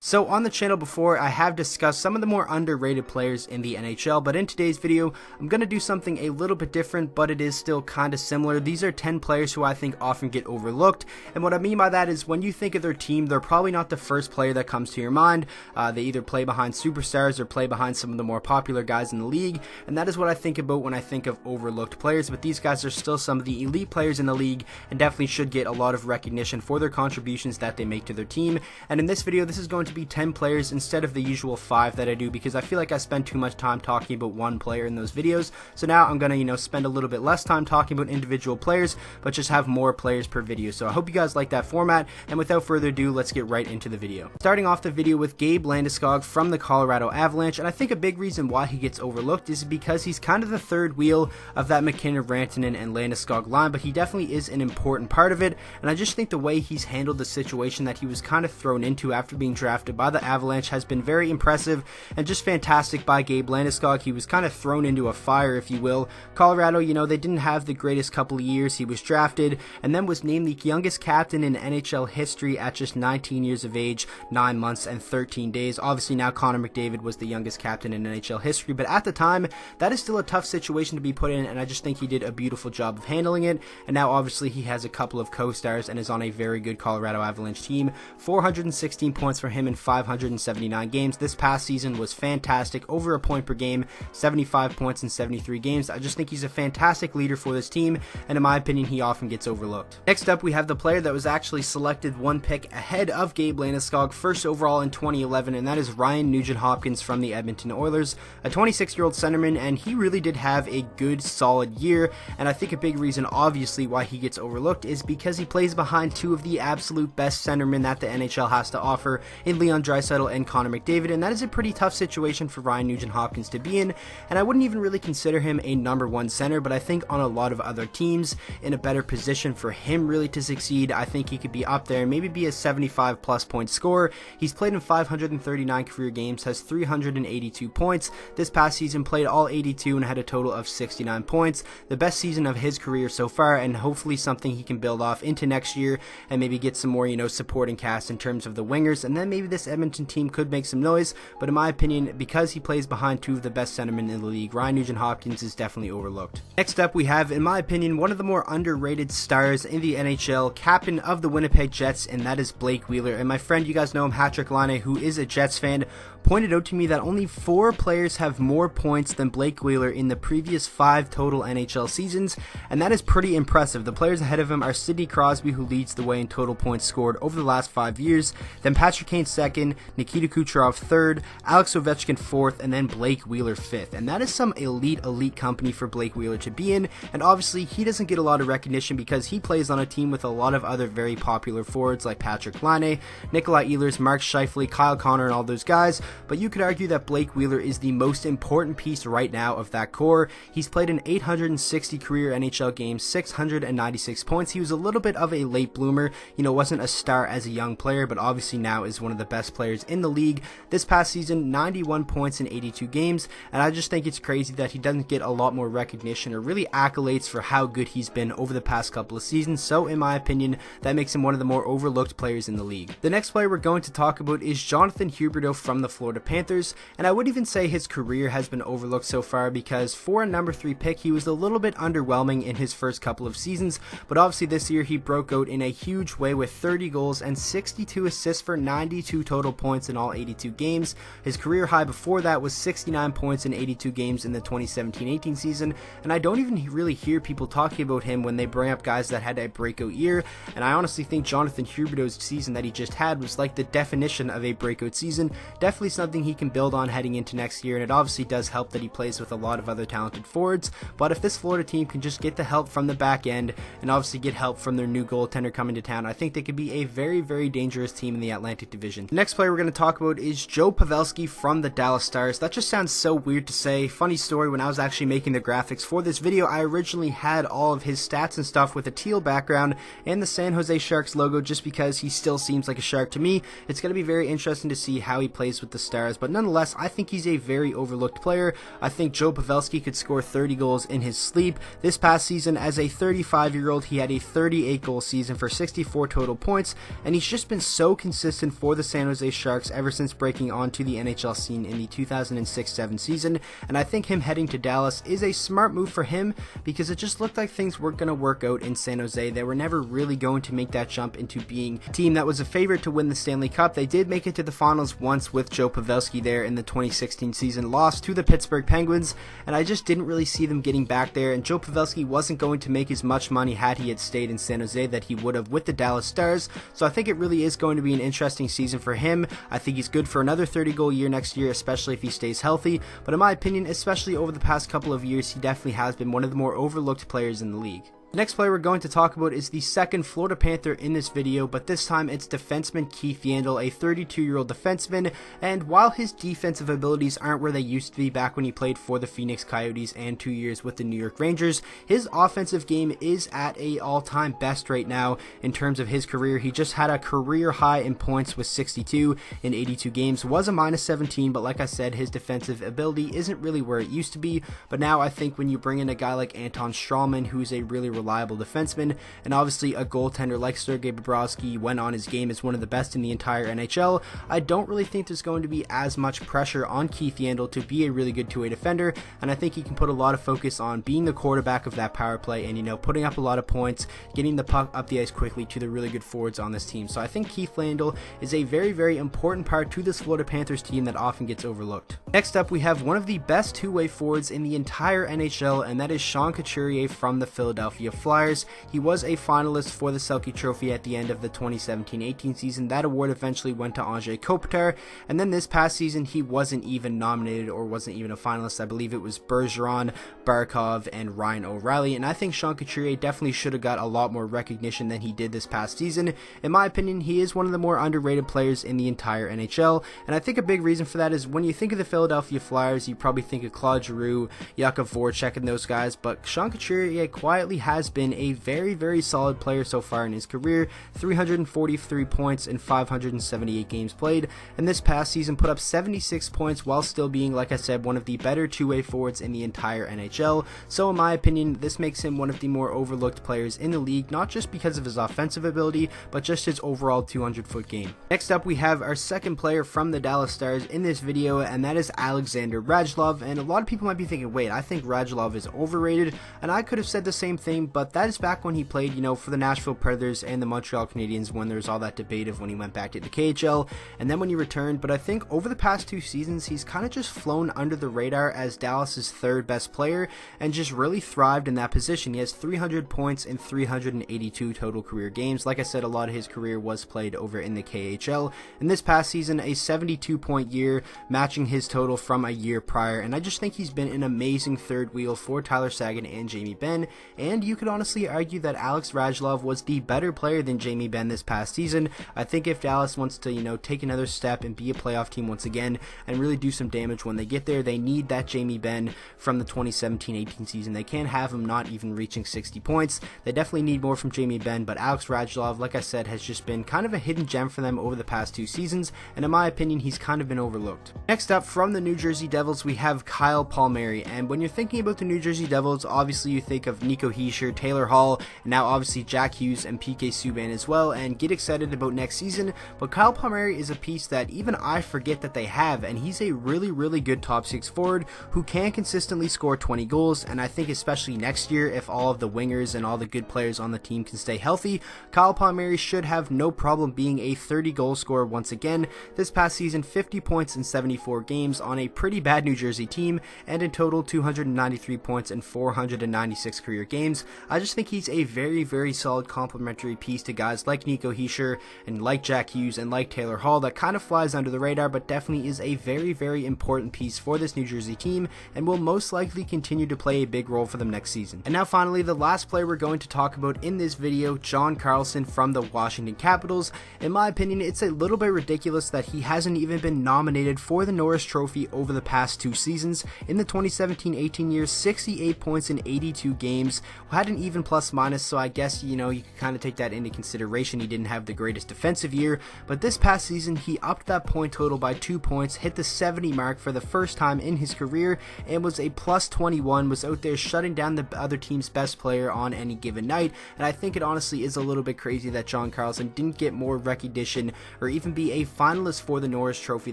So on the channel before, I have discussed some of the more underrated players in the NHL, but in today's video, I'm going to do something a little bit different, but it is still kind of similar. These are 10 players who I think often get overlooked, and what I mean by that is when you think of their team, they're probably not the first player that comes to your mind. They either play behind superstars or play behind some of the more popular guys in the league, and that is what I think about when I think of overlooked players, but these guys are still some of the elite players in the league and definitely should get a lot of recognition for their contributions that they make to their team. And in this video, this is going to be 10 players instead of the usual 5 that I do, because I feel like I spend too much time talking about one player in those videos. So now I'm gonna, spend a little bit less time talking about individual players, but just have more players per video. So I hope you guys like that format, and without further ado, let's get right into the video. Starting off the video with Gabe Landeskog from the Colorado Avalanche, and I think a big reason why he gets overlooked is because he's kind of the third wheel of that McKinnon, Rantanen, and Landeskog line, but he definitely is an important part of it, and I just think the way he's handled the situation that he was kind of thrown into after being drafted by the Avalanche has been very impressive and just fantastic by Gabe Landeskog. He was kind of thrown into a fire, if you will. Colorado, they didn't have the greatest couple of years. He was drafted and then was named the youngest captain in NHL history at just 19 years of age, 9 months and 13 days. Obviously now Connor McDavid was the youngest captain in NHL history, but at the time that is still a tough situation to be put in, and I just think he did a beautiful job of handling it. And now obviously he has a couple of co-stars and is on a very good Colorado Avalanche team. 416 points for him in 579 games. This past season was fantastic, over a point per game, 75 points in 73 games. I just think he's a fantastic leader for this team, and in my opinion, he often gets overlooked. Next up, we have the player that was actually selected one pick ahead of Gabe Landeskog, first overall in 2011, and that is Nugent Hopkins from the Edmonton Oilers, a 26-year-old centerman, and he really did have a good, solid year, and I think a big reason, obviously, why he gets overlooked is because he plays behind two of the absolute best centermen that the NHL has to offer in Leon Draisaitl and Connor McDavid, and that is a pretty tough situation for Nugent Hopkins to be in, and I wouldn't even really consider him a number one center, but I think on a lot of other teams in a better position for him really to succeed, I think he could be up there and maybe be a 75 plus point scorer. He's played in 539 career games, has 382 points. This past season played all 82 and had a total of 69 points. The best season of his career so far, and hopefully something he can build off into next year and maybe get some more, supporting cast in terms of the wingers, and then maybe this Edmonton team could make some noise. But in my opinion, because he plays behind two of the best centermen in the league, Nugent Hopkins is definitely overlooked. Next up, we have, in my opinion, one of the more underrated stars in the NHL, captain of the Winnipeg Jets, and that is Blake Wheeler. And my friend, you guys know him, Patrick Laine, who is a Jets fan, pointed out to me that only 4 players have more points than Blake Wheeler in the previous 5 total NHL seasons, and that is pretty impressive. The players ahead of him are Sidney Crosby, who leads the way in total points scored over the last 5 years, then Patrick Kane 2nd, Nikita Kucherov 3rd, Alex Ovechkin 4th, and then Blake Wheeler 5th, and that is some elite company for Blake Wheeler to be in. And obviously he doesn't get a lot of recognition because he plays on a team with a lot of other very popular forwards like Patrick Laine, Nikolai Ehlers, Mark Scheifele, Kyle Connor, and all those guys, but you could argue that Blake Wheeler is the most important piece right now of that core. He's played in 860 career NHL games, 696 points. He was a little bit of a late bloomer, wasn't a star as a young player, but obviously now is one of the best players in the league. This past season, 91 points in 82 games, and I just think it's crazy that he doesn't get a lot more recognition or really accolades for how good he's been over the past couple of seasons. So in my opinion, that makes him one of the more overlooked players in the league. The next player we're going to talk about is Jonathan Huberdeau from the Florida Panthers, and I would even say his career has been overlooked so far because for a number 3 pick, he was a little bit underwhelming in his first couple of seasons, but obviously this year he broke out in a huge way with 30 goals and 62 assists for 92 total points in all 82 games. His career high before that was 69 points in 82 games in the 2017-18 season, and I don't even really hear people talking about him when they bring up guys that had a breakout year, and I honestly think Jonathan Huberdeau's season that he just had was like the definition of a breakout season. Definitely something he can build on heading into next year, and it obviously does help that he plays with a lot of other talented forwards, but if this Florida team can just get the help from the back end and obviously get help from their new goaltender coming to town, I think they could be a very, very dangerous team in the Atlantic Division. The next player we're going to talk about is Joe Pavelski from the Dallas Stars. That just sounds so weird to say. Funny story, when I was actually making the graphics for this video, I originally had all of his stats and stuff with a teal background and the San Jose Sharks logo just because he still seems like a Shark to me. It's going to be very interesting to see how he plays with the Stars, but nonetheless, I think he's a very overlooked player. I think Joe Pavelski could score 30 goals in his sleep. This past season, as a 35-year-old, he had a 38-goal season for 64 total points, and he's just been so consistent for the San Jose Sharks ever since breaking onto the NHL scene in the 2006-07 season, and I think him heading to Dallas is a smart move for him because it just looked like things weren't going to work out in San Jose. They were never really going to make that jump into being a team that was a favorite to win the Stanley Cup. They did make it to the finals once with Joe Pavelski there in the 2016 season, lost to the Pittsburgh Penguins, and I just didn't really see them getting back there, and Joe Pavelski wasn't going to make as much money had he had stayed in San Jose that he would have with the Dallas Stars, so I think it really is going to be an interesting season for him. I think he's good for another 30-goal year next year, especially if he stays healthy, but in my opinion, especially over the past couple of years, he definitely has been one of the more overlooked players in the league. The next player we're going to talk about is the second Florida Panther in this video, but this time it's defenseman Keith Yandle, a 32-year-old defenseman, and while his defensive abilities aren't where they used to be back when he played for the Phoenix Coyotes and 2 years with the New York Rangers, his offensive game is at an all-time best right now in terms of his career. He just had a career high in points with 62 in 82 games, was a -17, but like I said, his defensive ability isn't really where it used to be, but now I think when you bring in a guy like Anton Strawman, who's a really reliable defenseman, and obviously a goaltender like Sergei Bobrovsky went on his game as one of the best in the entire NHL, I don't really think there's going to be as much pressure on Keith Yandle to be a really good two-way defender, and I think he can put a lot of focus on being the quarterback of that power play and, putting up a lot of points, getting the puck up the ice quickly to the really good forwards on this team. So I think Keith Yandle is a very, very important part to this Florida Panthers team that often gets overlooked. Next up, we have one of the best two-way forwards in the entire NHL, and that is Sean Couturier from the Philadelphia Flyers. He was a finalist for the Selke Trophy at the end of the 2017-18 season. That award eventually went to Anze Kopitar, and then this past season he wasn't even nominated or wasn't even a finalist. I believe it was Bergeron, Barkov, and Ryan O'Reilly, and I think Sean Couturier definitely should have got a lot more recognition than he did this past season. In my opinion, he is one of the more underrated players in the entire NHL, and I think a big reason for that is when you think of the Philadelphia Flyers, you probably think of Claude Giroux, Jakub Voracek, and those guys, but Sean Couturier quietly has been a very, very solid player so far in his career. 343 points in 578 games played, and this past season put up 76 points while still being, like I said, one of the better two-way forwards in the entire NHL. So in my opinion, this makes him one of the more overlooked players in the league, not just because of his offensive ability, but just his overall 200-foot game. Next up, we have our second player from the Dallas Stars in this video, and that is Alexander Radulov, and a lot of people might be thinking, wait, I think Radulov is overrated, and I could have said the same thing, but that is back when he played, for the Nashville Predators and the Montreal Canadiens, when there was all that debate of when he went back to the KHL and then when he returned. But I think over the past 2 seasons, he's kind of just flown under the radar as Dallas's third best player and just really thrived in that position. He has 300 points in 382 total career games. Like I said, a lot of his career was played over in the KHL, and this past season, a 72-point year, matching his total from a year prior, and I just think he's been an amazing third wheel for Tyler Seguin and Jamie Benn, and you could honestly argue that Alex Radulov was the better player than Jamie Benn this past season. I think if Dallas wants to, take another step and be a playoff team once again and really do some damage when they get there, they need that Jamie Benn from the 2017-18 season. They can't have him not even reaching 60 points. They definitely need more from Jamie Benn, but Alex Radulov, like I said, has just been kind of a hidden gem for them over the past 2 seasons, and in my opinion, he's kind of been overlooked. Next up, from the New Jersey Devils, we have Kyle Palmieri, and when you're thinking about the New Jersey Devils, obviously you think of Nico Hischier, Taylor Hall, and now obviously Jack Hughes and PK Subban as well, and get excited about next season. But Kyle Palmieri is a piece that even I forget that they have, and he's a really, really good top 6 forward who can consistently score 20 goals, and I think especially next year, if all of the wingers and all the good players on the team can stay healthy, Kyle Palmieri should have no problem being a 30 goal scorer once again. This past season, 50 points in 74 games on a pretty bad New Jersey team, and in total 293 points in 496 career games. I just think he's a very, very solid complementary piece to guys like Nico Hischier and like Jack Hughes and like Taylor Hall that kind of flies under the radar, but definitely is a very, very important piece for this New Jersey team and will most likely continue to play a big role for them next season. And now finally, the last player we're going to talk about in this video, John Carlson from the Washington Capitals. In my opinion, it's a little bit ridiculous that he hasn't even been nominated for the Norris Trophy trophy over the past 2 seasons. In the 2017-18 year, 68 points in 82 games, had an even plus minus, so I guess, you can kind of take that into consideration. He didn't have the greatest defensive year, but this past season, he upped that point total by 2 points, hit the 70 mark for the first time in his career, and was a plus 21, was out there shutting down the other team's best player on any given night. And I think it honestly is a little bit crazy that John Carlson didn't get more recognition or even be a finalist for the Norris Trophy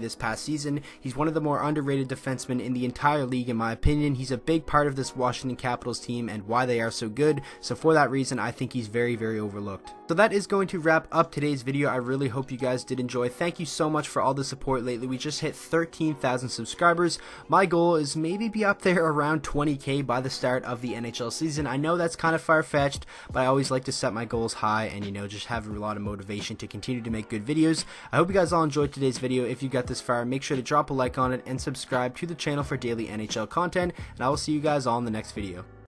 this past season. He's one of the more underrated defensemen in the entire league, in my opinion. He's a big part of this Washington Capitals team and why they are so good, so for that reason I think he's very, very overlooked. So that is going to wrap up today's video. I really hope you guys did enjoy. Thank you so much for all the support lately. We just hit 13,000 subscribers. My goal is maybe be up there around 20k by the start of the NHL season. I know that's kind of far-fetched, but I always like to set my goals high and just have a lot of motivation to continue to make good videos. I hope you guys all enjoyed today's video. If you got this far, make sure to drop a like on it and subscribe to the channel for daily NHL content, and I will see you guys all in the next video.